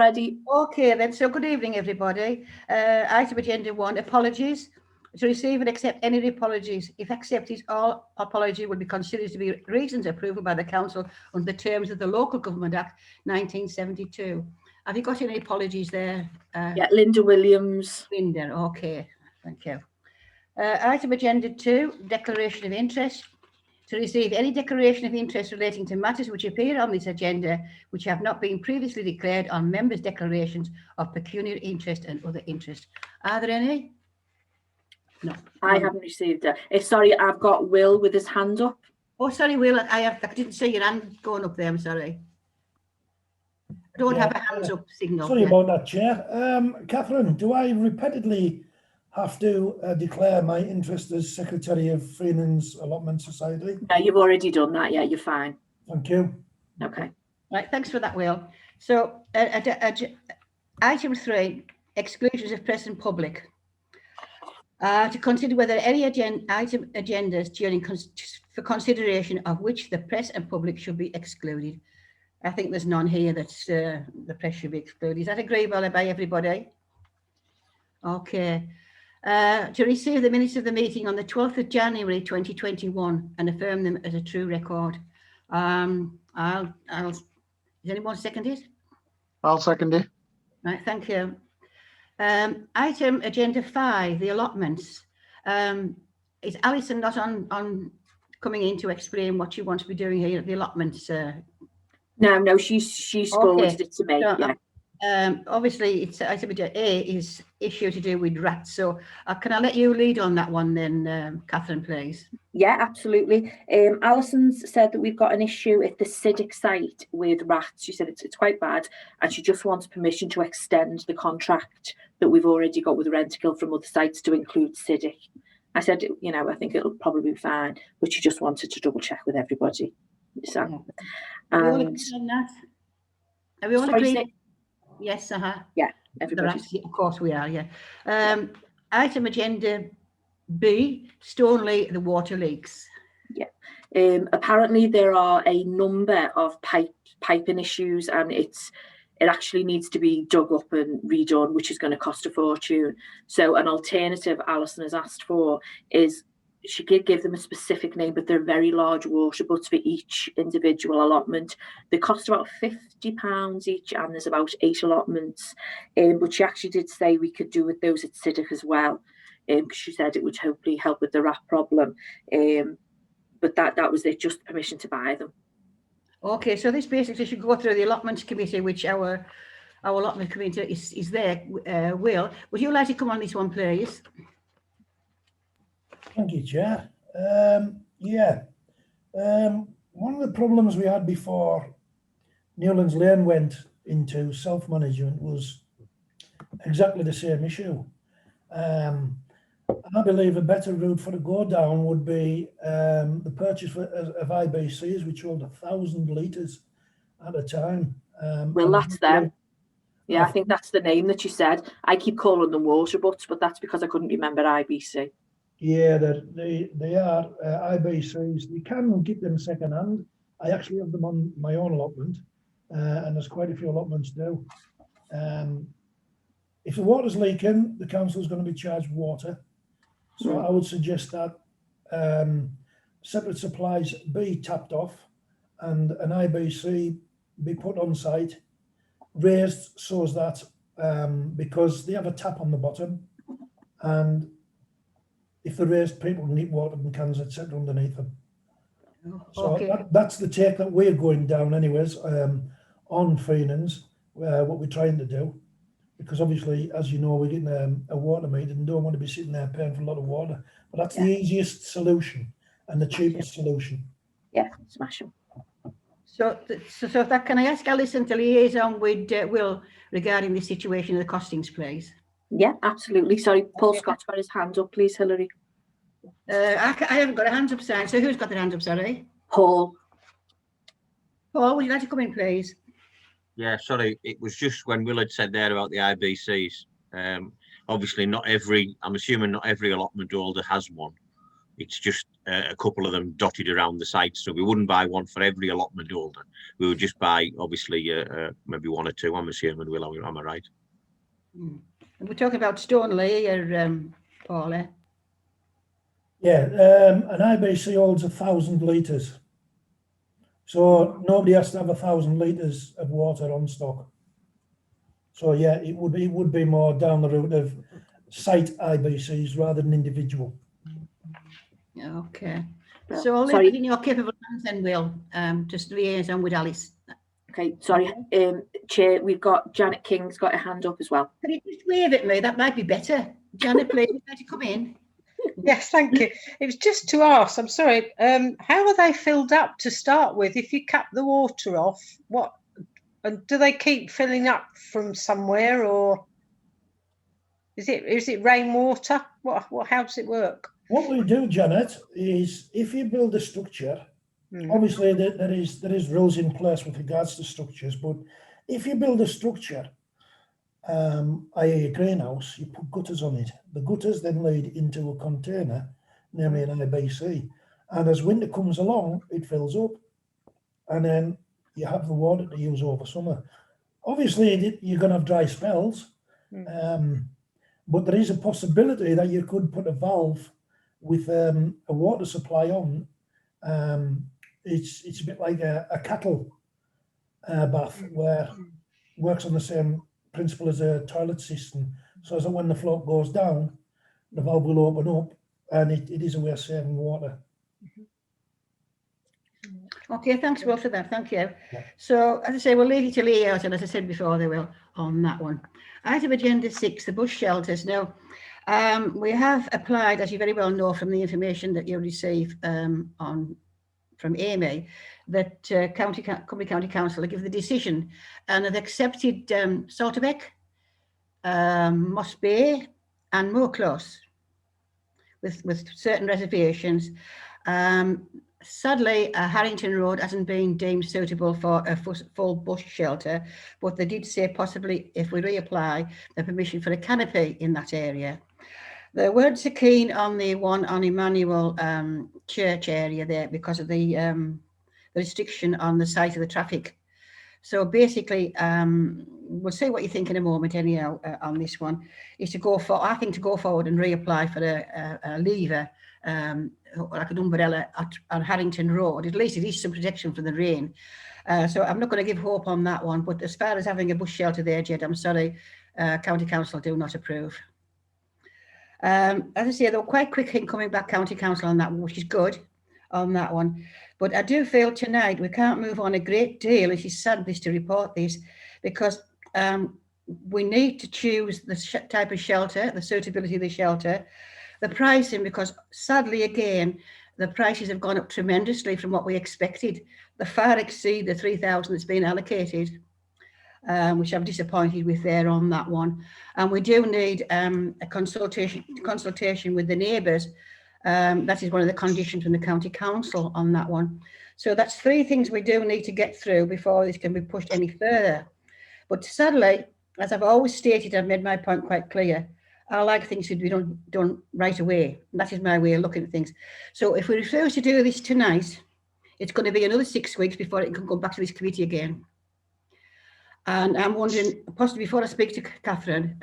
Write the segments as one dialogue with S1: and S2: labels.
S1: ready.
S2: Okay then, so good evening everybody. Item agenda 1, apologies. To receive and accept any apologies. If accepted, all apology will be considered to be reasons approval by the council under the terms of the Local Government Act 1972. Have you got any apologies there?
S1: Yeah, Linda Williams.
S2: Linda, okay, thank you. Item agenda 2, declaration of interest. To receive any declaration of interest relating to matters which appear on this agenda which have not been previously declared on members' declarations of pecuniary interest and other interest. Are there any? No.
S1: I haven't received it. Sorry, I've got Will with his hand up.
S2: Oh, sorry, Will, I didn't see your hand going up there, I'm sorry. I don't have a hands up signal.
S3: Sorry about that, Chair. Catherine, do I repeatedly have to declare my interest as Secretary of Finance Allotment Society?
S1: No, you've already done that. Yeah, you're fine.
S3: Thank you.
S1: Okay.
S2: Right, thanks for that, Will. So, item 3, exclusions of press and public. To consider whether any item agendas for consideration of which the press and public should be excluded. I think there's none here that the press should be excluded. Is that agreeable by everybody? Okay. To receive the minutes of the meeting on the 12th of January 2021 and affirm them as a true record. Does anyone second it?
S4: I'll second it.
S2: Right, thank you. Item agenda 5, the allotments. Is Alison not on coming in to explain what she wants to be doing here at the allotments?
S1: No, she's forwarded it to me.
S2: So,
S1: yeah.
S2: Obviously, it's item A is issue to do with rats. So can I let you lead on that one then, Catherine, please?
S1: Yeah, absolutely. Alison's said that we've got an issue at the Cidic site with rats. She said it's quite bad, and she just wants permission to extend the contract that we've already got with Rentokil from other sites to include Cidic. I said, I think it'll probably be fine, but she just wanted to double check with everybody. So,
S2: Are we all agreed on that? Are we all agreed? Yes,
S1: Yeah, everybody.
S2: Of course we are, yeah. Item agenda B, Stoneleigh, the water leaks.
S1: Yeah. Apparently there are a number of piping issues, and it actually needs to be dug up and redone, which is going to cost a fortune. So an alternative Alison has asked for is, she could give them a specific name, but they're very large water butts for each individual allotment. They cost about £50 each, and there's about 8 allotments. But she actually did say we could do with those at Cidic as well, because she said it would hopefully help with the rat problem. But that was it, just permission to buy them.
S2: Okay, so this basically should go through the allotments committee, which our allotment committee is there. Will, would you like to come on this one, please?
S3: Thank you, Chair. One of the problems we had before Newlands Lane went into self-management was exactly the same issue. I believe a better route for the go down would be the purchase of IBCs, which hold 1,000 litres at a time.
S1: Well, that's them. Yeah, I think that's the name that you said. I keep calling them water butts, but that's because I couldn't remember IBC.
S3: Yeah, they are IBCs. You can get them second hand. I actually have them on my own allotment, and there's quite a few allotments do. If the water's leaking, the council is going to be charged water. So I would suggest that separate supplies be tapped off and an IBC be put on site, raised so as that, because they have a tap on the bottom, and if they're raised, people can get water in cans, etc. underneath them. So
S2: Okay.
S3: that's the take that we're going down anyways, on finance, what we're trying to do. Because obviously, as you know, we're getting a water meter and don't want to be sitting there paying for a lot of water. But that's the easiest solution and the cheapest solution.
S1: Yeah, smash them.
S2: So that, can I ask Alison to liaison with Will regarding the situation of the costings, please?
S1: Yeah, absolutely. Sorry, Paul Scott's got his hand up, please, Hilary.
S2: I haven't got a hands up sign, so who's got their hands up, sorry?
S1: Paul.
S2: Paul, would you like to come in, please?
S5: Yeah, sorry, it was just when Will had said there about the IBCs. Obviously, I'm assuming not every allotment holder has one. It's just a couple of them dotted around the site. So we wouldn't buy one for every allotment holder. We would just buy, obviously, maybe one or two. I'm assuming, Will, am I right?
S2: And we're talking about Stoneleigh or Paula.
S3: Yeah, an IBC holds 1,000 litres. So nobody has to have 1,000 litres of water on stock. So yeah, it would be more down the route of site IBCs rather than individual.
S2: Okay.
S1: Well,
S2: So I'll leave
S1: sorry.
S2: it in your capable hands then, Will. Just liaison with Alice.
S1: Okay, sorry, Chair, we've got Janet King's got a hand up as well.
S2: Can you just wave at me? That might be better. Janet, please, would you like to come in?
S6: Yes, thank you. It was just to ask, I'm sorry, how are they filled up to start with? If you cap the water off, what, and do they keep filling up from somewhere, or is it rainwater? How does it work?
S3: What we do, Janet, is if you build a structure, obviously there is rules in place with regards to structures, but if you build a structure, i.e. a greenhouse, you put gutters on it. The gutters then lead into a container, namely an IBC. And as winter comes along, it fills up. And then you have the water to use over summer. Obviously, you're going to have dry spells. But there is a possibility that you could put a valve with a water supply on. It's a bit like a cattle bath, where it works on the same principle as a toilet system, so that when the float goes down, the valve will open up, and it is a way of saving water.
S2: Okay, thanks, Will, for that. Thank you.
S3: Yeah.
S2: So, as I say, we'll leave it to layout, and as I said before, they will on that one. Item agenda 6, the bush shelters. Now, we have applied, as you very well know from the information that you receive from Amy, that Cumbria County Council have given the decision and have accepted Salterbeck, Moss Bay and Moor Close with certain reservations. Sadly, Harrington Road hasn't been deemed suitable for a full bush shelter, but they did say possibly if we reapply the permission for a canopy in that area. They weren't so keen on the one on Emmanuel Church area there because of the restriction on the site of the traffic. So basically, we'll see what you think in a moment anyhow on this one, is to go for, I think, to go forward and reapply for a lever, like an umbrella at Harrington Road. At least it is some protection from the rain. So I'm not going to give hope on that one, but as far as having a bush shelter there, Jed, I'm sorry, County Council do not approve. As I say, they were quite quick in coming back, County Council, on that, which is good on that one. But I do feel tonight we can't move on a great deal. It is sad this to report this, because we need to choose the type of shelter, the suitability of the shelter, the pricing, because sadly, again, the prices have gone up tremendously from what we expected. They far exceed the 3,000 that's been allocated, which I'm disappointed with there on that one. And we do need a consultation with the neighbours. That is one of the conditions from the County Council on that one. So that's 3 things we do need to get through before this can be pushed any further. But sadly, as I've always stated, I've made my point quite clear, I like things to be done right away. And that is my way of looking at things. So if we refuse to do this tonight, it's going to be another 6 weeks before it can go back to this committee again. And I'm wondering, possibly before I speak to Catherine,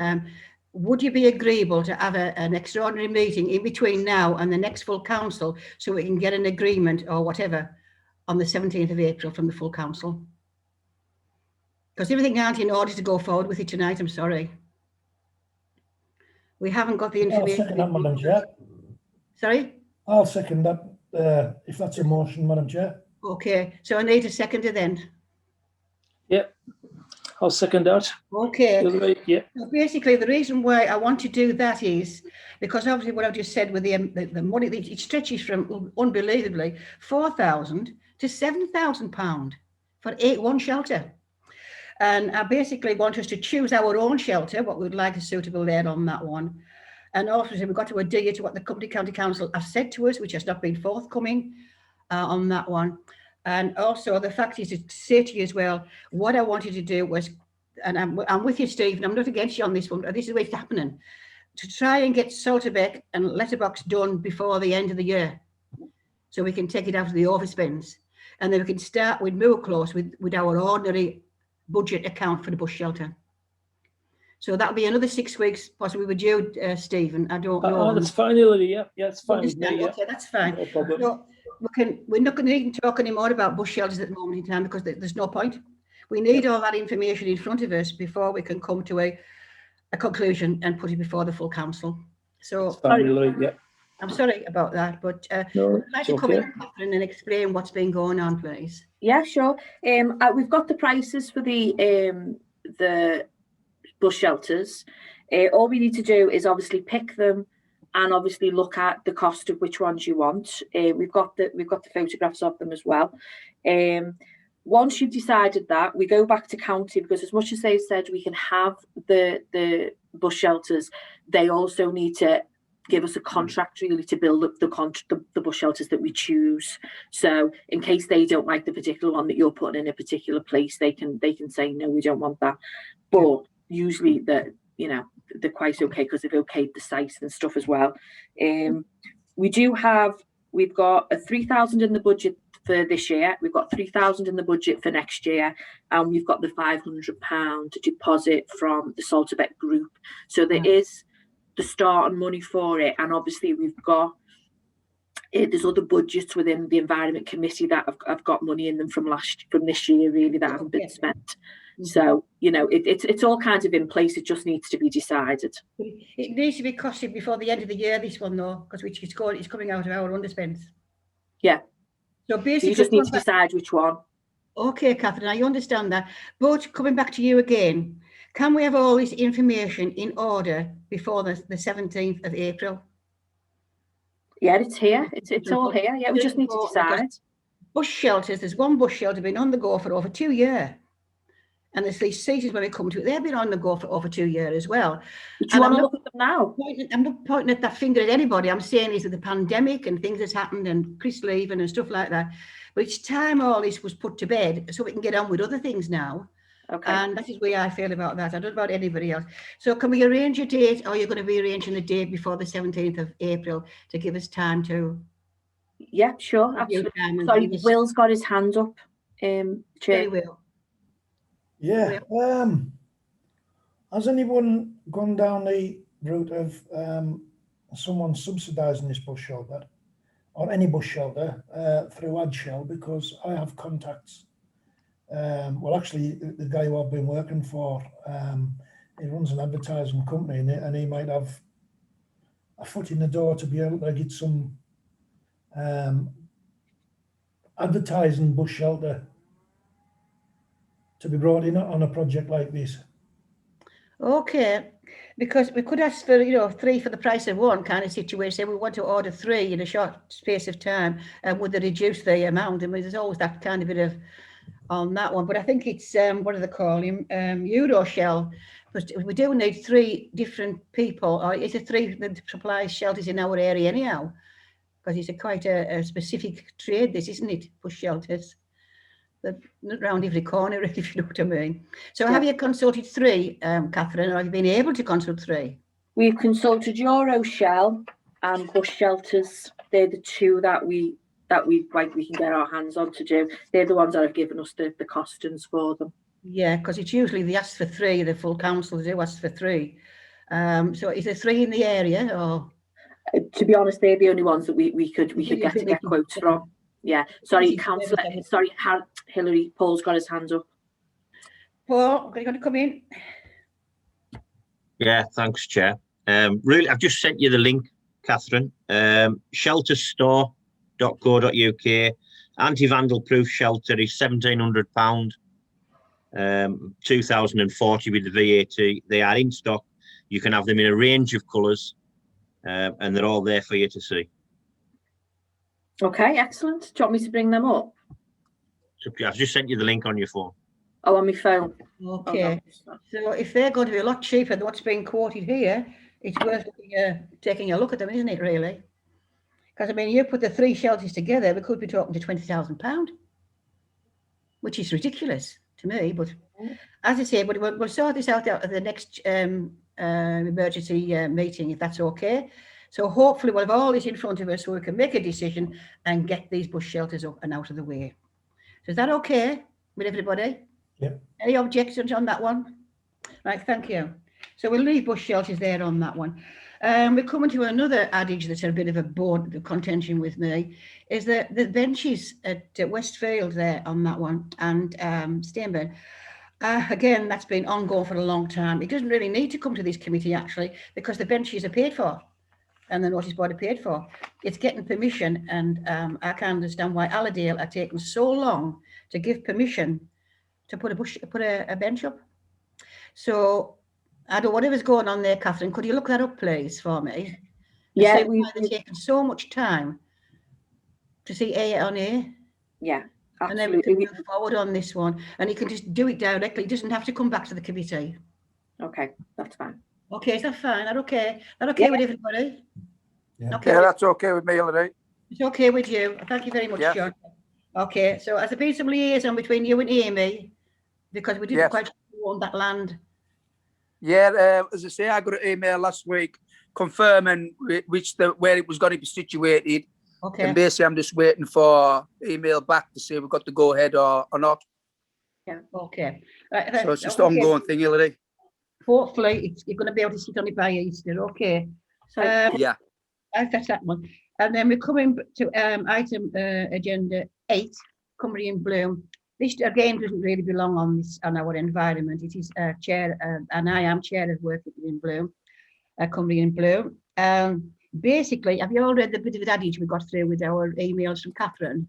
S2: would you be agreeable to have an extraordinary meeting in between now and the next full council so we can get an agreement or whatever on the 17th of April from the full council? Because everything aren't in order to go forward with it tonight, I'm sorry. We haven't got the information.
S3: I'll second that, Madam Chair.
S2: Sorry?
S3: I'll second that, if that's a motion, Madam Chair.
S2: Okay, so I need a seconder then.
S7: Yep, I'll second that.
S2: Okay.
S7: Yeah.
S2: So basically, the reason why I want to do that is because obviously what I've just said with the money, it stretches from unbelievably £4,000 to £7,000 for one shelter. And I basically want us to choose our own shelter, what we'd like is suitable there on that one. And also we've got to adhere to what the County Council have said to us, which has not been forthcoming on that one. And also the fact is to say to you as well, what I wanted to do was, and I'm with you, Steve, and I'm not against you on this one, this is the way it's happening, to try and get Salterbeck and Letterbox done before the end of the year, so we can take it out of the overspends, and then we can start with Moorclose with our ordinary budget account for the bush shelter. So that'll be another 6 weeks, possibly with you, Stephen. I don't know.
S7: That's fine, Hilary. Yeah, it's fine with me.
S2: Understand?
S7: Yeah,
S2: Okay, that's fine.
S7: no problem.
S2: So we're not going to need to talk anymore about bush shelters at the moment in time, because there's no point. We need all that information in front of us before we can come to a conclusion and put it before the full council. So
S7: It's fine, Hilary. Yeah.
S2: I'm sorry about that, but
S7: No,
S2: would you like
S7: it's
S2: to come
S7: okay.
S2: in, Catherine, and explain what's been going on, please?
S1: Yeah, sure. We've got the prices for the bush shelters. All we need to do is obviously pick them and obviously look at the cost of which ones you want. We've got the photographs of them as well. Once you've decided that, we go back to county, because as much as they've said we can have the bush shelters, they also need to give us a contract really to build up the bush shelters that we choose. So in case they don't like the particular one that you're putting in a particular place, they can say no, we don't want that. But usually they're quite okay, because they've okayed the site and stuff as well. We've got a 3,000 in the budget for this year. We've got 3,000 in the budget for next year, and we've got the £500 deposit from the Salterbeck group. So there is the start and money for it, and obviously we've got there's other budgets within the Environment Committee that have got money in them from this year really that haven't been spent. So it's all kind of in place. It just needs to be decided.
S2: It needs to be costed before the end of the year, this one though, because it's coming out of our underspends.
S1: Yeah.
S2: So basically,
S1: you just need to decide which one.
S2: Okay, Catherine, I understand that. But coming back to you again, can we have all this information in order before the 17th of April?
S1: Yeah, it's here. It's all here. Yeah, we just need to decide.
S2: Bush shelters, there's one bush shelter been on the go for over 2 years. And there's these seasons when we come to it, they've been on the go for over 2 years as well.
S1: Do you want to look at them now?
S2: I'm not pointing at that finger at anybody. I'm saying is that the pandemic and things that's happened and Chris leaving and stuff like that. But it's time all this was put to bed so we can get on with other things now.
S1: Okay.
S2: And that is the way I feel about that. I don't know about anybody else. So can we arrange a date, or you're going to be arranging a date before the 17th of April to give us time to...
S1: Yeah, sure. Absolutely. Sorry, Will's got his hand up. Chair.
S2: Will.
S3: Yeah. Has anyone gone down the route of someone subsidising this bush shelter, or any bush shelter, through AdShell? Because I have contacts. Well, actually, the guy who I've been working for, he runs an advertising company, and he might have a foot in the door to be able to get some advertising bush shelter to be brought in on a project like this.
S2: Okay, because we could ask for 3 for the price of 1 kind of situation. We want to order 3 in a short space of time, and would they reduce the amount? I mean, there's always that kind of bit of on that one, but I think it's what do they call him, Euroshell. But we do need 3 different people, or is it 3 that supplies shelters in our area anyhow? Because it's quite a specific trade, this, isn't it? Bush shelters. They're not round every corner, if you know what I mean. So have you consulted 3, Catherine, or have you been able to consult 3?
S1: We've consulted Euroshell and bush shelters. They're the 2 that we can get our hands on to do. They're the ones that have given us the costings for them.
S2: Yeah, because it's usually they ask for 3, the full council do ask for 3. So is there 3 in the area, or?
S1: To be honest, they're the only ones that we could get quotes from. Yeah, sorry, Councillor. Sorry, Hilary. Paul's got his hands up.
S2: Paul, are you going to come in?
S5: Yeah, thanks, Chair. Really, I've just sent you the link, Catherine. Shelterstore.co.uk. Anti-vandal proof shelter is £1,700. 2,040 with the VAT. They are in stock. You can have them in a range of colours, and they're all there for you to see.
S1: Okay, excellent. Do you want me to bring them up?
S5: So I've just sent you the link on your phone.
S1: Oh, on my phone.
S2: Okay. So if they're going to be a lot cheaper than what's being quoted here, it's worth taking a look at them, isn't it, really? Because, I mean, you put the 3 shelters together, we could be talking to £20,000, which is ridiculous to me. But as I say, we'll sort this out at the next emergency meeting, if that's okay. So hopefully we'll have all this in front of us so we can make a decision and get these bush shelters up and out of the way. So is that okay with everybody?
S3: Yep.
S2: Any objections on that one? Right, thank you. So we'll leave bush shelters there on that one. We're coming to another adage that's a bit of a bone of contention with me, is that the benches at Westfield there on that one and Steinburn. Again, that's been ongoing for a long time. It doesn't really need to come to this committee actually, because the benches are paid for and the notice board are paid for. It's getting permission, and I can't understand why Allerdale are taking so long to give permission to put a bench up. So I don't know whatever's going on there, Catherine. Could you look that up, please, for me?
S1: Yeah,
S2: why they're taking so much time to see A on A.
S1: Yeah,
S2: And then we can
S1: absolutely.
S2: move forward on this one, and you can just do it directly. It doesn't have to come back to the committee.
S1: Okay, that's fine.
S2: Okay, is that fine? That okay? That okay with everybody?
S3: Yeah.
S2: Okay.
S8: Yeah, that's okay with me, Hillary.
S2: It's okay with you. Thank you very much,
S8: Yes.
S2: John. Okay, so has there been some liaison between you and Amy? Because we didn't
S8: Yes.
S2: quite own that land.
S8: Yeah, as I say, I got an email last week confirming where it was going to be situated.
S2: Okay.
S8: And basically, I'm just waiting for email back to say we've got to go ahead or not.
S2: Yeah. Okay. Right,
S8: So it's just
S2: okay.
S8: ongoing thing, Hillary.
S2: Hopefully, you're going to be able to sit on it by Easter. Okay.
S1: So
S8: Yeah.
S2: That's that one. And then we're coming to item agenda 8, Cymru in Bloom. This again doesn't really belong on our environment. It is chair, and I am chair of Working in Bloom, Cymru in Bloom. Basically, have you all read the bit of the adage we got through with our emails from Catherine?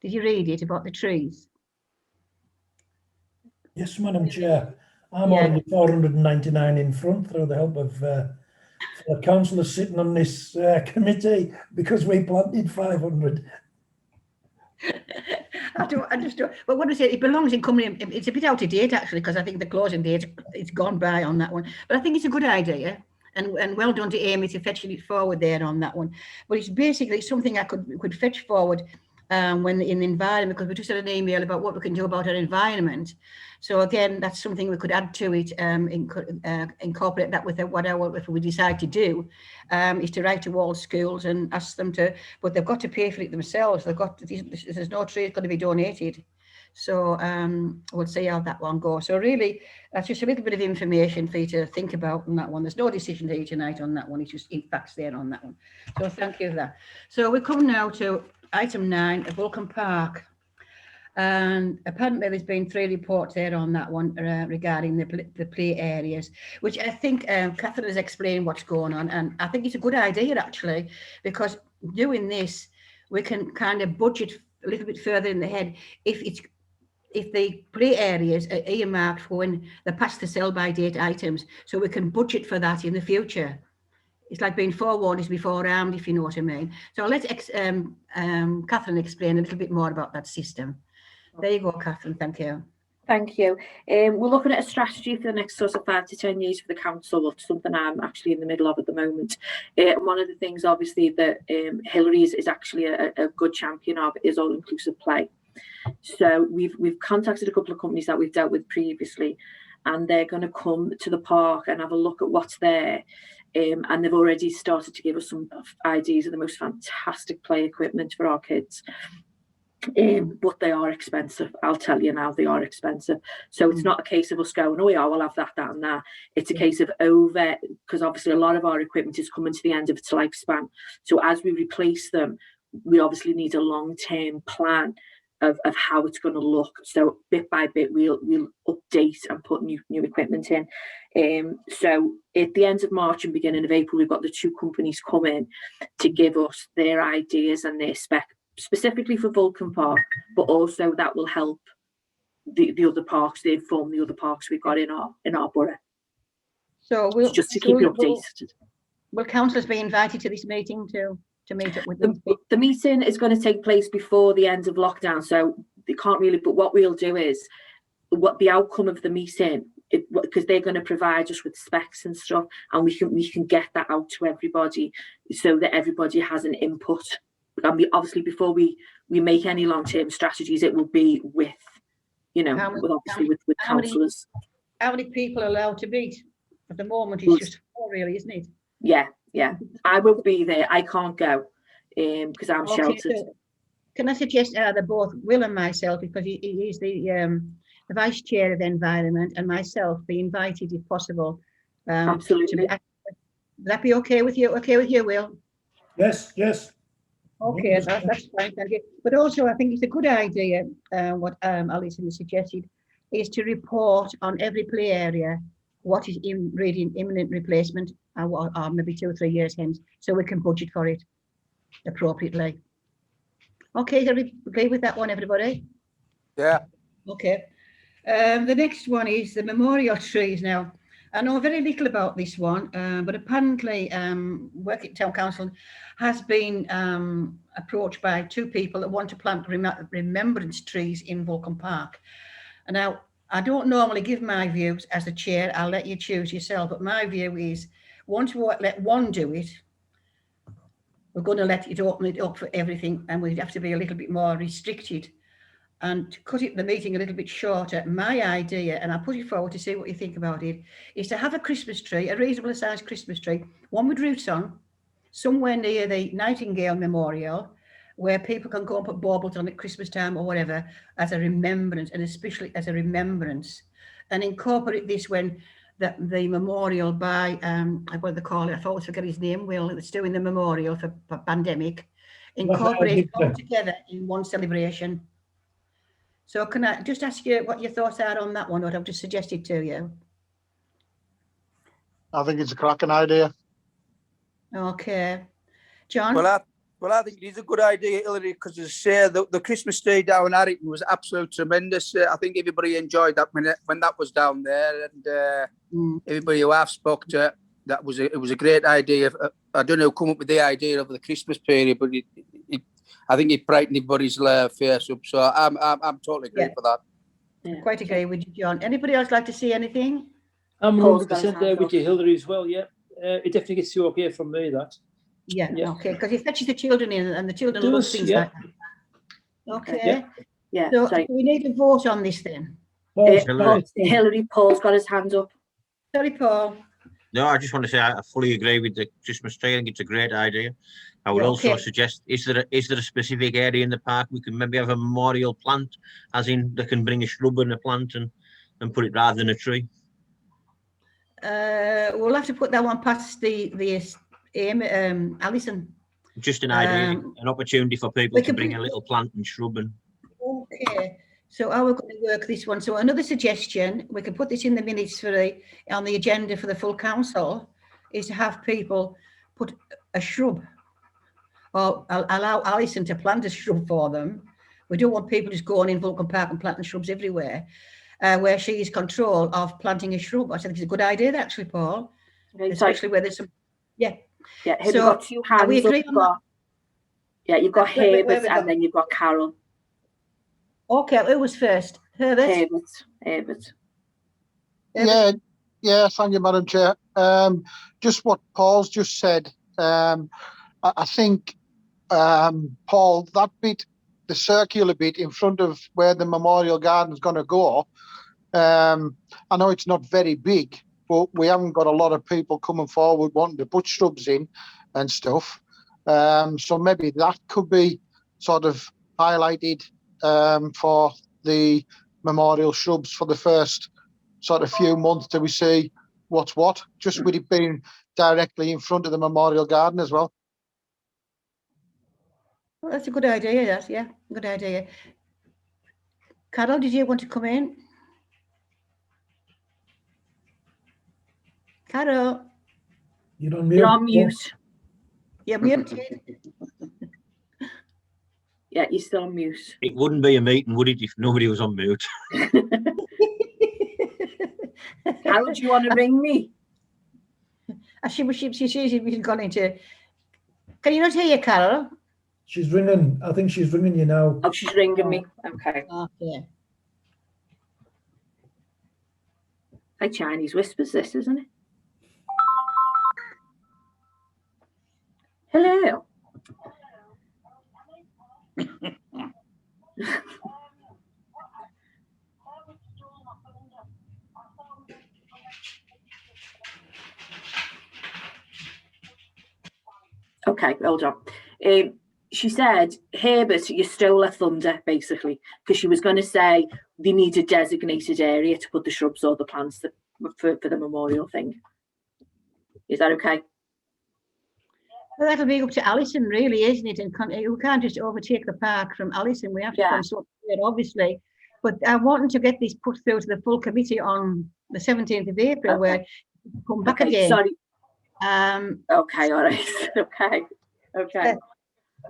S2: Did you read it about the trees?
S3: Yes, Madam Chair. I'm
S2: Yeah.
S3: already 499 in front through the help of the councillors sitting on this committee, because we planted 500.
S2: I just don't. But what I say, it belongs in Cymru. It's a bit out of date actually, because I think the closing date it's gone by on that one. But I think it's a good idea, and well done to Amy to fetching it forward there on that one. But it's basically something I could fetch forward when in the environment, because we just had an email about what we can do about our environment. So again, that's something we could add to it, incorporate that with whatever we decide to do, is to write to all schools and ask them to, but they've got to pay for it themselves. There's no tree going to be donated. So we'll see how that one goes. So really, that's just a little bit of information for you to think about on that one. There's no decision to tonight on that one. It's just facts there on that one. So thank you for that. So we come now to item 9, Vulcan Park. And apparently there's been 3 reports there on that one regarding the play areas, which I think Catherine has explained what's going on. And I think it's a good idea actually, because doing this, we can kind of budget a little bit further in the head if the play areas are earmarked for when they're past the sell-by date items, so we can budget for that in the future. It's like being forewarned is before armed, if you know what I mean. So I'll let Catherine explain a little bit more about that system. There you go, Catherine. Thank you.
S1: Thank you. We're looking at a strategy for the next sort of 5 to 10 years for the council. It's something I'm actually in the middle of at the moment. One of the things, obviously, that Hillary is actually a good champion of is all-inclusive play. So we've contacted a couple of companies that we've dealt with previously, and they're going to come to the park and have a look at what's there. And they've already started to give us some ideas of the most fantastic play equipment for our kids. But they are expensive. I'll tell you now, they are expensive. So it's not a case of us going, oh yeah, we'll have that and that. It's a case of because obviously a lot of our equipment is coming to the end of its lifespan. So as we replace them, we obviously need a long-term plan of how it's going to look. So bit by bit, we'll update and put new equipment in. So at the end of March and beginning of April, we've got the 2 companies coming to give us their ideas and their spec, specifically for Vulcan Park, but also that will help the other parks. They inform the other parks we've got in our borough.
S2: So
S1: just to keep you updated.
S2: Will councillors be invited to this meeting to meet up with them?
S1: The meeting is going to take place before the end of lockdown, so they can't really. But what we'll do is, what the outcome of the meeting, because they're going to provide us with specs and stuff, and we can get that out to everybody so that everybody has an input. And obviously, before we make any long-term strategies, it will be with, with councillors.
S2: How many people are allowed to meet? At the moment, it's just 4 really, isn't it?
S1: Yeah, I will be there. I can't go because I'm
S2: Okay,
S1: sheltered.
S2: so can I suggest they're both Will and myself, because he's the vice chair of the environment, and myself be invited if possible.
S1: Absolutely.
S2: Would that be okay with you? Okay with you, Will?
S3: Yes.
S2: Okay, that's fine, thank you. But also, I think it's a good idea, what Alison has suggested, is to report on every play area what is in really imminent replacement, or maybe 2 or 3 years hence, so we can budget for it appropriately. Okay, do we agree with that one, everybody?
S8: Yeah.
S2: Okay. The next one is the memorial trees. Now, I know very little about this one, but apparently Work at Town Council has been approached by 2 people that want to plant remembrance trees in Vulcan Park. And now, I don't normally give my views as the chair. I'll let you choose yourself, but my view is once we let one do it, we're going to let it open it up for everything, and we'd have to be a little bit more restricted. And to cut the meeting a little bit shorter, my idea, and I'll put it forward to see what you think about it, is to have a Christmas tree, a reasonable sized Christmas tree, one with roots on, somewhere near the Nightingale Memorial, where people can go and put baubles on at Christmas time or whatever, as a remembrance, and especially as a remembrance, and incorporate this when the memorial by, what do they call it? I always forget his name, Will, that's doing the memorial for pandemic, incorporate it all together in one celebration. So can I just ask you what your thoughts are on that one, what I've just suggested to you?
S4: I think it's a cracking idea.
S2: Okay. John?
S8: Well, I think it is a good idea, Hilary, because as I say, the Christmas tree down at Harrington was absolutely tremendous. I think everybody enjoyed that when that was down there, and everybody who I've spoke to, it was a great idea. I don't know who come up with the idea of the Christmas period, but I think it brightened everybody's face up. So I'm totally agree for that.
S2: Yeah. Quite agree with you, John. Anybody else like to see anything?
S7: I'm 100% there with you, Hilary, as well. Yeah, it definitely gets you okay from me. That.
S2: Yeah. Okay, because it fetches the children in, and the children love things like that. Okay.
S1: Yeah.
S2: So we need a vote on this then.
S1: Hilary, Paul's got his hand up.
S2: Sorry, Paul.
S5: No, I just want to say I fully agree with the Christmas tree. I think it's a great idea. I would also suggest, is there a specific area in the park we can maybe have a memorial plant, as in they can bring a shrub and a plant and put it rather than a tree?
S2: We'll have to put that one past the Alison.
S5: Just an idea, an opportunity for people to bring a little plant and shrub.
S2: Okay, so how we're going to work this one. So another suggestion, we can put this in the minutes on the agenda for the full council, is to have people put a shrub, or allow Alison to plant a shrub for them. We don't want people just going in Vulcan Park and planting shrubs everywhere, where she is control of planting a shrub. I think it's a good idea, actually, Paul. Okay, especially where there's some,
S1: Yeah, so, you've got 2 hands.
S2: We agree on that?
S1: Yeah, you've got Herbert and then you've got Carol.
S2: Okay, who was first? Herbert?
S1: Herbert.
S4: Yeah, thank you, Madam Chair. Just what Paul's just said, I think, Paul, that bit, the circular bit in front of where the Memorial Garden is going to go, I know it's not very big, but we haven't got a lot of people coming forward wanting to put shrubs in and stuff. So maybe that could be sort of highlighted for the memorial shrubs for the first sort of few months till we see what's what, just with it being directly in front of the Memorial Garden as well.
S2: Well, that's a good idea, yes, yeah, good idea. Carol, did you want to come in? Carol?
S3: You're on mute.
S1: You're on mute.
S2: You're muted.
S1: Yeah, you're still on mute.
S5: It wouldn't be a meeting, would it, if nobody was on mute?
S1: How do you want to ring me?
S2: She's gone into. Can you not hear you, Carol?
S3: She's ringing. I think she's ringing you now.
S1: Oh, she's ringing me. Okay.
S2: Okay.
S1: Like Chinese whispers, this, isn't it? Hello. Okay, hold on. She said, Herbert, you stole her thunder, basically, because she was going to say they need a designated area to put the shrubs or the plants for the memorial thing. Is that okay?
S2: Well, that'll be up to Alison, really, isn't it? And we can't just overtake the park from Alison. We have to consult it, obviously. But I want to get this put through to the full committee on the 17th of April, where we come back again.
S1: Sorry. Okay, all right. Okay.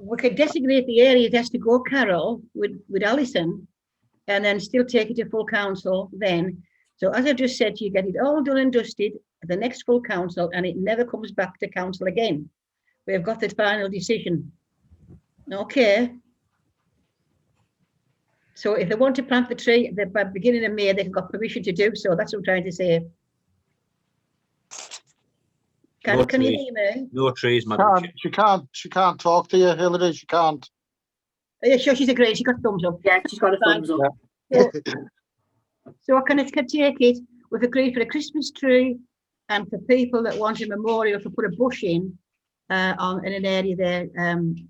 S2: We could designate the area it has to go, Carol, with Alison, and then still take it to full council then. So as I just said, you get it all done and dusted at the next full council, and it never comes back to council again. We've got the final decision. Okay. So if they want to plant the tree by the beginning of May, they've got permission to do so. That's what I'm trying to say. Can you hear me?
S5: No trees, Madam Chair.
S4: She can't talk to you, Hilary. She can't.
S2: Yeah, sure, she's agreed. She got thumbs up.
S1: Yeah, she's got a thumbs up.
S2: So I can take it. We've agreed for a Christmas tree, and for people that want a memorial to put a bush in an area there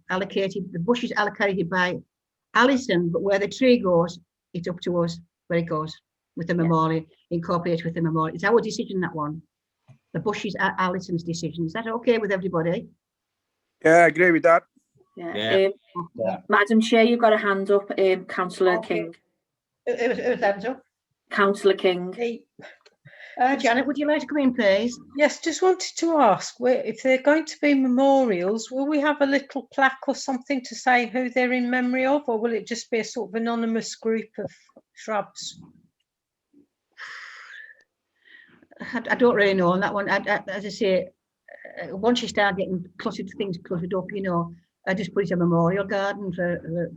S2: allocated. The bush is allocated by Alison, but where the tree goes, it's up to us where it goes with the memorial, incorporated with the memorial. It's our decision, that one. The bush is Alison's decision. Is that okay with everybody?
S8: Yeah, I agree with that.
S1: Yeah. Madam Chair, you've got a hand up, Councillor King.
S2: It was hands up.
S1: Councillor King.
S6: Hey.
S2: Janet, would you like to come in, please?
S6: Yes, just wanted to ask, if they're going to be memorials, will we have a little plaque or something to say who they're in memory of, or will it just be a sort of anonymous group of shrubs?
S2: I don't really know on that one. As I say, once you start getting things cluttered up, you know, I just put it a memorial garden for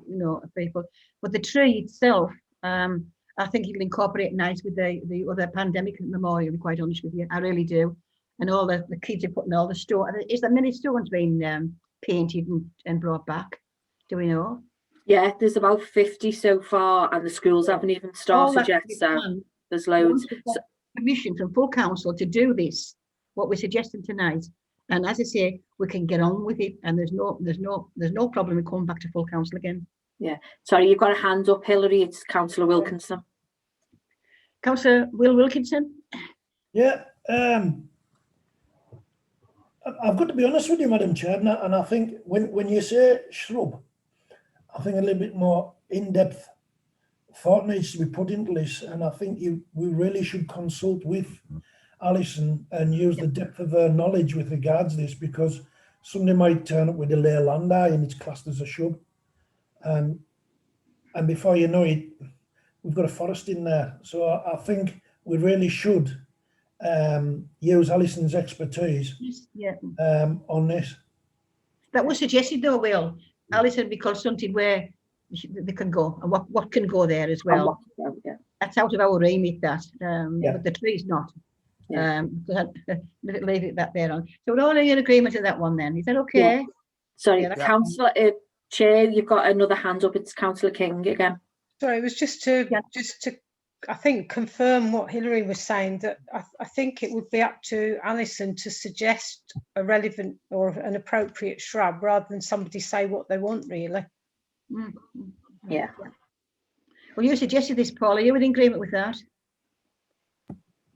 S2: people. But the tree itself, I think it'll incorporate nice with the other pandemic memorial, to be quite honest with you. I really do. And all the kids are putting all the stone. Is there many stones being painted and brought back? Do we know?
S1: Yeah, there's about 50 so far, and the schools haven't even started yet. So there's loads.
S2: Permission from full council to do this, what we're suggesting tonight. And as I say, we can get on with it, and there's no problem in coming back to full council again.
S1: Yeah. Sorry, you've got a hand up, Hilary. It's Councillor Wilkinson.
S2: Councillor Will Wilkinson.
S3: Yeah. I've got to be honest with you, Madam Chair, and I think when you say shrub, I think a little bit more in-depth thought needs to be put into this, and I think we really should consult with Alison and use the depth of her knowledge with regards to this, because somebody might turn up with a Leyland eye and it's classed as a shrub. And before you know it, we've got a forest in there. So I think we really should use Alison's expertise on this. That
S2: was suggested though, Will. Alison be consulted where they can go and what can go there as well. That's out of our remit, that. But the tree's not. Leave it back there on. So we're all in agreement with that one then. Is that okay?
S1: Yeah. Sorry, Councillor Chair, you've got another hand up. It's Councillor King again.
S6: Sorry, it was just to I think confirm what Hilary was saying, that I think it would be up to Alison to suggest a relevant or an appropriate shrub rather than somebody say what they want, really.
S1: Yeah.
S2: Well, you suggested this, Paul. Are you in agreement with that?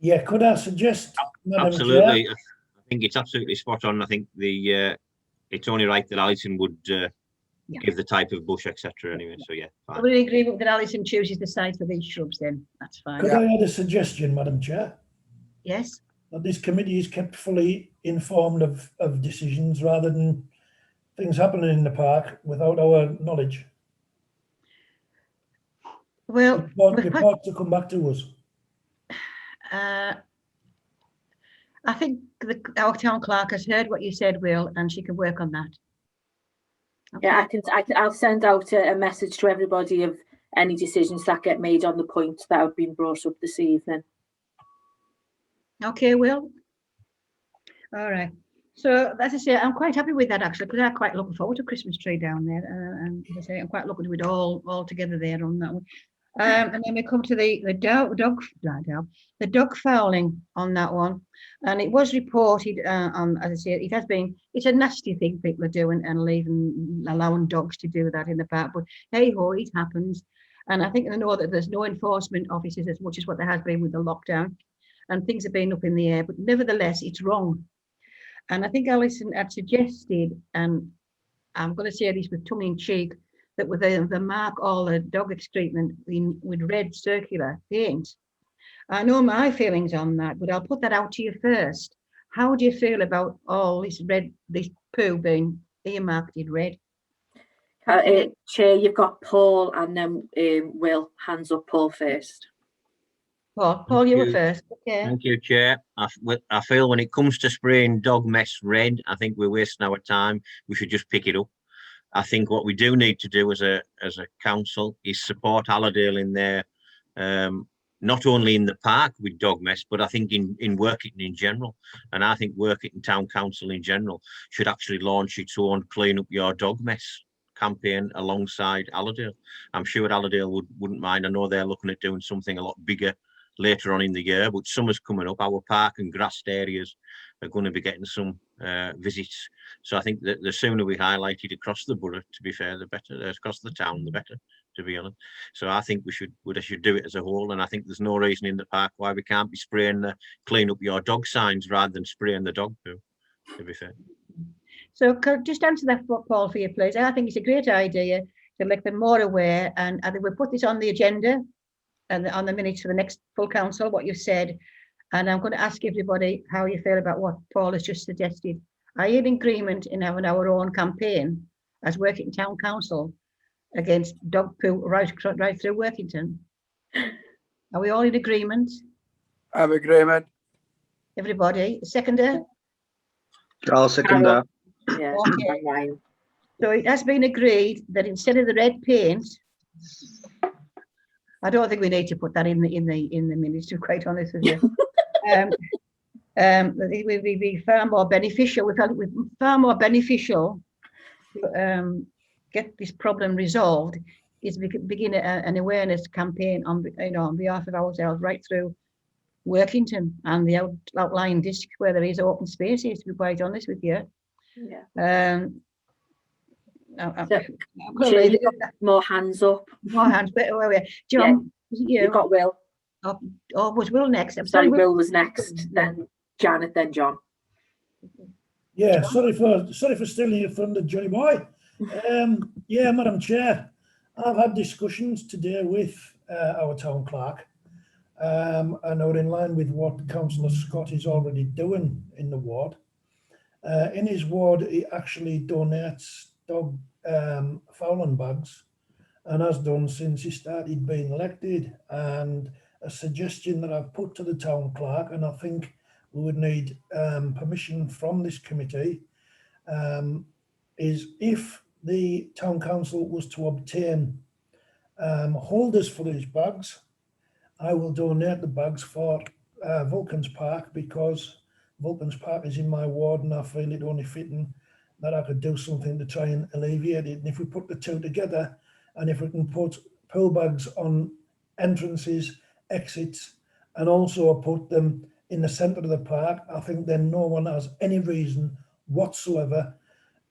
S3: Yeah, could I suggest, Madam
S5: absolutely.
S3: Chair?
S5: I think it's absolutely spot on. I think it's only right that Alison would give the type of bush, etc. Anyway, so yeah. Fine.
S2: We're in agreement that Alison chooses the site for these shrubs. Then that's fine.
S3: Could I add a suggestion, Madam Chair?
S2: Yes.
S3: That this committee is kept fully informed of decisions rather than things happening in the park without our knowledge.
S2: Well,
S3: reports to come back to us.
S2: I think our town clerk has heard what you said, Will, and she can work on that. Okay.
S1: Yeah, I'll send out a message to everybody of any decisions that get made on the points that have been brought up this evening.
S2: Okay, Will. All right. So as I say, I'm quite happy with that actually, because I'm quite looking forward to Christmas tree down there, and as I say, I'm quite looking to it all together there on that one. And then we come to the dog fouling on that one, and it was reported on, as I say, it's a nasty thing people are doing and allowing dogs to do that in the park. But hey ho, it happens, and I think they know that there's no enforcement officers as much as what there has been with the lockdown, and things have been up in the air. But nevertheless, it's wrong, and I think Alison had suggested, and I'm going to say this with tongue in cheek, that with the mark all the dog excrement with red circular paint. I know my feelings on that, but I'll put that out to you first. How do you feel about all this poo being earmarked in red?
S1: Chair, you've got Paul and then Will. Hands up, Paul first.
S2: Paul, you were first. Okay.
S5: Thank you, Chair. I feel when it comes to spraying dog mess red, I think we're wasting our time. We should just pick it up. I think what we do need to do as a council is support Allerdale in there, not only in the park with dog mess, but I think in Workington in general. And I think Workington Town Council in general should actually launch its own Clean Up Your Dog Mess campaign alongside Allerdale. I'm sure Allerdale wouldn't mind. I know they're looking at doing something a lot bigger later on in the year, but summer's coming up. Our park and grassed areas are going to be getting some visits. So I think that the sooner we highlight it across the borough, to be fair, the better. Across the town, the better, to be honest. So I think we should do it as a whole. And I think there's no reason in the park why we can't be spraying the Clean Up Your Dog signs rather than spraying the dog poo, to be fair.
S2: So just answer that, Paul, for you, please. I think it's a great idea to make them more aware. And I think we'll put this on the agenda and on the minutes for the next full council, what you've said. And I'm going to ask everybody how you feel about what Paul has just suggested. Are you in agreement in having our own campaign as Workington Town Council against dog poo right through Workington? Are we all in agreement?
S8: I'm in agreement.
S2: Everybody? Seconder?
S9: I'll second that.
S1: Yeah.
S2: Okay. So it has been agreed that instead of the red paint, I don't think we need to put that in the minutes, to be quite honest with you. It would be far more beneficial. We felt it was far more beneficial to get this problem resolved is begin an awareness campaign on behalf of ourselves right through Workington and the outlying districts where there is open spaces, to be quite honest with you.
S1: Yeah.
S2: Really,
S1: more hands up.
S2: more hands, but John, was it you?
S1: You've got Will.
S2: Oh, was Will next? I'm
S1: Sorry, Will was next, then Janet, then John.
S3: Yeah, sorry for stealing your thunder, Johnny boy. Yeah, Madam Chair, I've had discussions today with our town clerk, and are in line with what Councillor Scott is already doing in the ward. In his ward, he actually donates dog fouling bags, and has done since he started being elected. And a suggestion that I've put to the town clerk, and I think we would need permission from this committee, is if the town council was to obtain holders for these bags, I will donate the bags for Vulcan's Park, because Vulcan's Park is in my ward and I feel it only fitting that I could do something to try and alleviate it. And if we put the two together, and if we can put pool bags on entrances, exits, and also put them in the centre of the park, I think then no one has any reason whatsoever,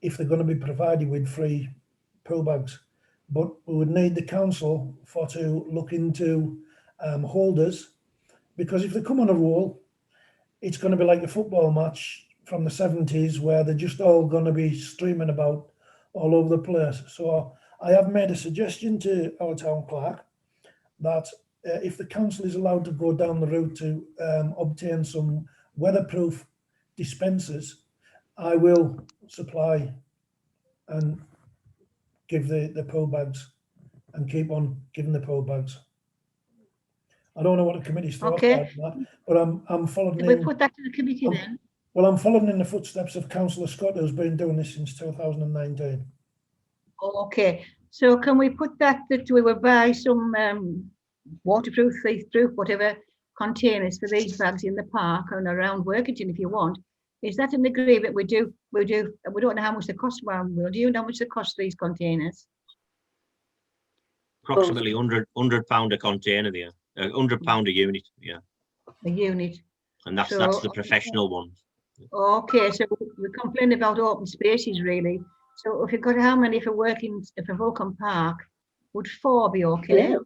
S3: if they're going to be provided with free pool bags. But we would need the council to look into holders, because if they come on a roll, it's going to be like a football match from the 70s where they're just all going to be streaming about all over the place. So I have made a suggestion to our town clerk that if the council is allowed to go down the route to obtain some weatherproof dispensers, I will supply and give the pool bags and keep on giving the pool bags. I don't know what the committee's thought about that, but I'm following in.
S2: We put that to the committee then.
S3: Well, I'm following in the footsteps of Councillor Scott, who's been doing this since 2019.
S2: Okay, so can we put that we will buy some waterproof, leaf-proof, whatever containers for these bags in the park and around Workington if you want? Is that an agreement we do? We don't know how much they cost. Well, do you know how much they cost, these containers?
S5: Approximately £100 a container there, £100 a unit, yeah.
S2: A unit.
S5: And that's
S2: So,
S5: the professional one.
S2: Okay, so we complain about open spaces really. So if you've got how many for working for Vulcan Park, would 4 be okay?
S1: Yeah.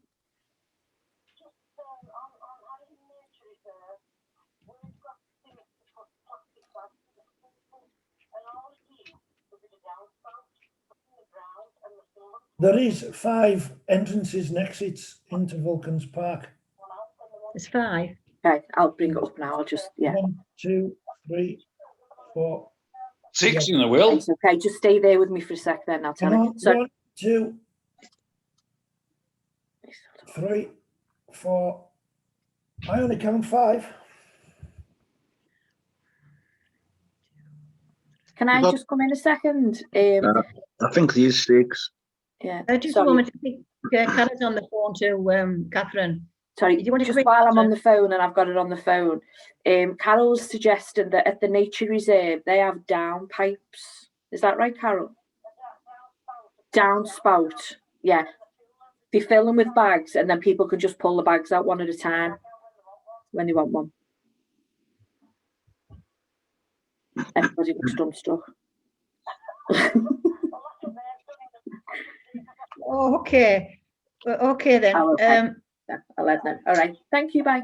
S3: There is 5 entrances and exits into Vulcan's Park.
S2: There's 5.
S1: Okay, I'll bring it up now. I'll just, yeah.
S3: 1, 2, 3, 4.
S10: 6 in the will.
S1: It's okay, just stay there with me for a sec then, I'll tell
S3: Come
S1: you.
S3: on,
S1: So,
S3: 1, 2, 3, 4. I only count 5.
S1: can I just come in a second?
S9: I think these 6.
S1: Yeah,
S2: Just
S1: sorry.
S2: a moment, I think Karen's on the phone to Catherine.
S1: Sorry,
S2: Do you want to
S1: just
S2: come in,
S1: while I'm on
S2: Catherine?
S1: the phone and I've got it on the phone, Carol's suggesting that at the nature reserve they have down pipes. Is that right, Carol? Downspout. Yeah. They fill them with bags and then people can just pull the bags out one at a time when they want one. Everybody looks dumbstruck.
S2: Oh, okay. Okay then.
S1: Oh, okay. Yeah, I'll let them. All right. Thank you. Bye.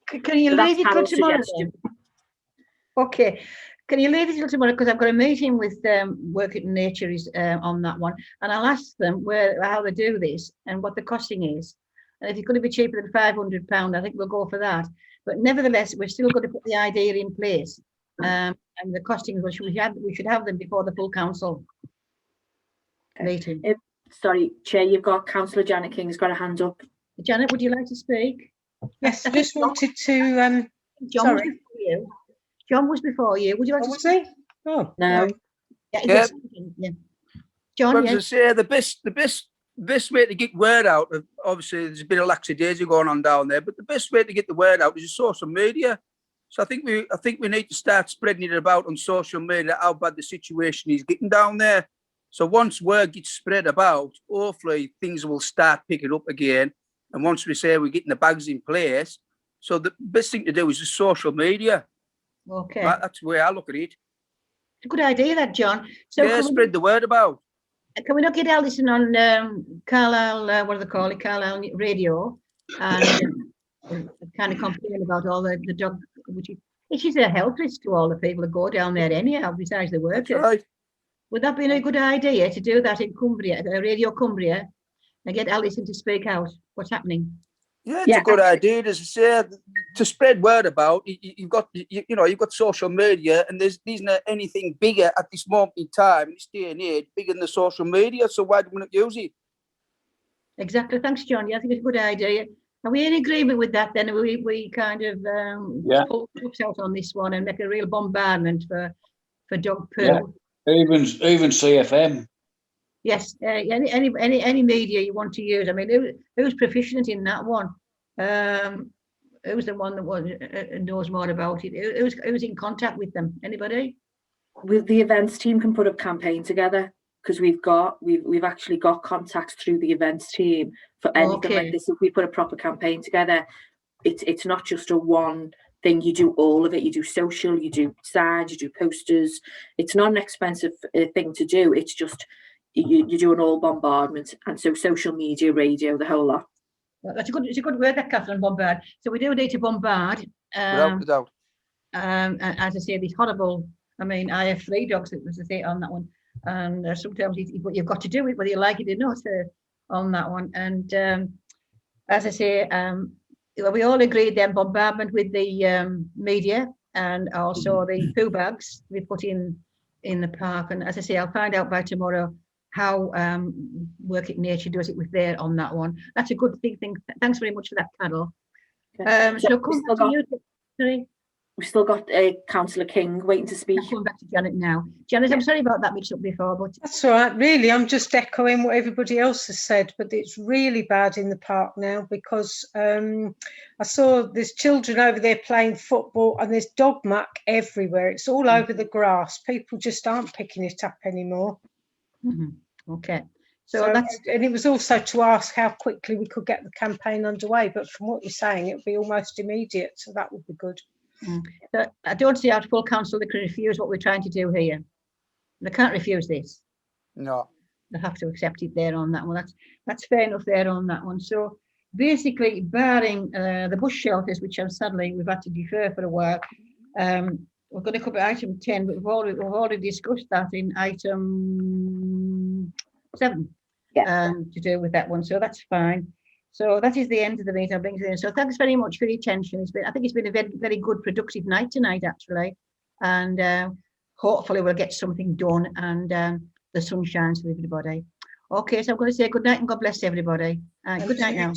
S2: Can you
S1: So that's
S2: leave it till
S1: Carol's
S2: tomorrow?
S1: suggestion.
S2: Then? Okay. Can you leave it till tomorrow? Because I've got a meeting with Work at Nature is on that one, and I'll ask them how they do this and what the costing is. And if it's going to be cheaper than £500, I think we'll go for that. But nevertheless, we're still going to put the idea in place. And the costings, we should have them before the full council meeting.
S1: Sorry, Chair, you've got Councillor Janet King's got a hand up.
S2: Janet, would you like to speak?
S6: Yes, I just wanted to.
S2: John was before you. John was before you. Would you like to
S6: say? Oh
S1: No.
S2: Yeah.
S8: Yeah.
S2: Yeah. John,
S8: Well,
S2: yes.
S8: as I say, the best way to get word out, obviously there's been a lackadaisy going on down there, but the best way to get the word out is social media. So I think we need to start spreading it about on social media how bad the situation is getting down there. So once word gets spread about, hopefully things will start picking up again. And once we say we're getting the bags in place, so the best thing to do is just social media.
S2: Okay.
S8: That's the way I look at it.
S2: It's a good idea, that, John. So
S8: yeah, spread the word about.
S2: Can we not get Alison on Carlisle, what do they call it, Carlisle radio, and kind of complain about all the dog, which is a health risk to all the people that go down there anyhow, besides the workers.
S8: That's right.
S2: Would that be a good idea to do that in Cumbria, Radio Cumbria, and get Alison to speak out what's happening?
S8: Yeah, it's a good idea. As I say, to spread word about, you've got social media, and there's not anything bigger at this moment in time, in this day and age, bigger than the social media. So why do we not use it?
S2: Exactly. Thanks, John. Yeah, I think it's a good idea. Are we in agreement with that? Then we kind of pull troops out on this one and make a real bombardment for dog poo.
S10: Yeah. Even CFM.
S2: Yes, any media you want to use. I mean, who's proficient in that one? Who's the one that knows more about it? Who's in contact with them? Anybody?
S1: With the events team can put a campaign together, because we've actually got contacts through the events team for anything like this. If we put a proper campaign together, it's not just a one thing. You do all of it. You do social, you do signs, you do posters. It's not an expensive thing to do. It's just you do an all bombardment, and so social media, radio, the whole lot.
S2: Well, it's a good word, that, Catherine, bombard. So we do need to bombard.
S8: Without a doubt.
S2: As I say, these horrible. I mean, I have 3 dogs, as I say, on that one, and sometimes you've got to do it whether you like it or not on that one. And as I say, we all agreed then bombardment with the media and also the poo bags we put in the park. And as I say, I'll find out by tomorrow how Work at Nature does it with there on that one. That's a good thing. Thanks very much for that, Carol. So come back to you. Sorry.
S1: We've still got Councillor King waiting to speak.
S2: I'm coming back to Janet now. Janet, I'm sorry about that mix-up before, but
S6: that's all right. Really, I'm just echoing what everybody else has said, but it's really bad in the park now because I saw there's children over there playing football and there's dog muck everywhere. It's all over the grass. People just aren't picking it up anymore.
S2: Okay. So that's,
S6: and it was also to ask how quickly we could get the campaign underway. But from what you're saying, it would be almost immediate. So that would be good.
S2: so I don't see how full council they can refuse what we're trying to do here. They can't refuse this.
S8: No.
S2: They have to accept it there on that one. That's fair enough there on that one. So basically, barring the bush shelters, which sadly we've had to defer for a while, we're going to cover item 10, but we've already discussed that in item 7 to do with that one. So that's fine. So that is the end of the meeting. Brings it in. So thanks very much for your attention. I think it's been a very, very good, productive night tonight, actually, and hopefully we'll get something done and the sun shines for everybody. Okay, so I'm going to say good night and God bless everybody. Good night now.